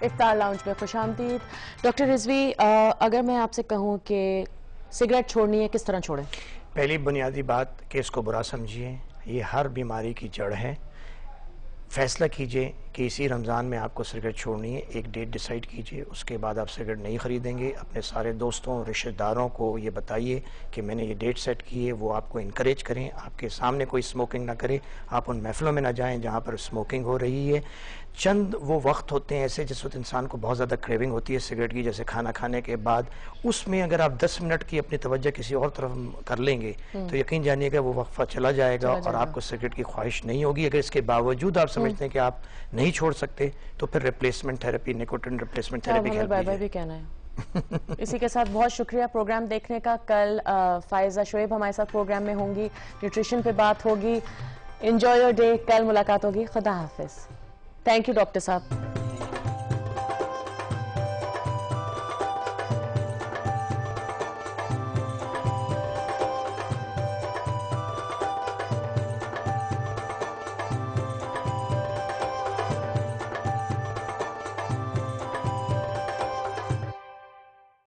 افطار لاؤنج میں خوش آمدید۔ ڈاکٹر رضوی، اگر میں آپ سے کہوں کہ سگریٹ چھوڑنی ہے، کس طرح چھوڑیں؟ پہلی بنیادی بات کہ اس کو برا سمجھیے، یہ ہر بیماری کی جڑ ہے۔ فیصلہ کیجئے کہ اسی رمضان میں آپ کو سگریٹ چھوڑنی ہے، ایک ڈیٹ ڈیسائیڈ کیجئے، اس کے بعد آپ سگریٹ نہیں خریدیں گے۔ اپنے سارے دوستوں رشتہ داروں کو یہ بتائیے کہ میں نے یہ ڈیٹ سیٹ کی ہے، وہ آپ کو انکریج کریں، آپ کے سامنے کوئی سموکنگ نہ کرے، آپ ان محفلوں میں نہ جائیں جہاں پر سموکنگ ہو رہی ہے۔ چند وہ وقت ہوتے ہیں ایسے جس وقت انسان کو بہت زیادہ کریونگ ہوتی ہے سگریٹ کی، جیسے کھانا کھانے کے بعد، اس میں اگر آپ 10 منٹ کی اپنی توجہ کسی اور طرف کر لیں گے تو یقین جانیے گا وہ وقفہ چلا جائے گا اور آپ کو سگریٹ کی خواہش نہیں ہوگی۔ اگر اس کے باوجود آپ سمجھتے ہیں کہ آپ نہیں چھوڑ سکتے تو پھر replacement therapy, nicotine replacement therapy کی ہیلپ لیجیے۔ بھی کہنا ہے۔ اسی کے ساتھ بہت شکریہ پروگرام دیکھنے کا۔ کل فائزہ شعیب ہمارے ساتھ پروگرام میں ہوں گی، نیوٹریشن پہ بات ہوگی۔ انجوائے یور ڈے، کل ملاقات ہوگی۔ خدا حافظ۔ تھینک یو ڈاکٹر صاحب۔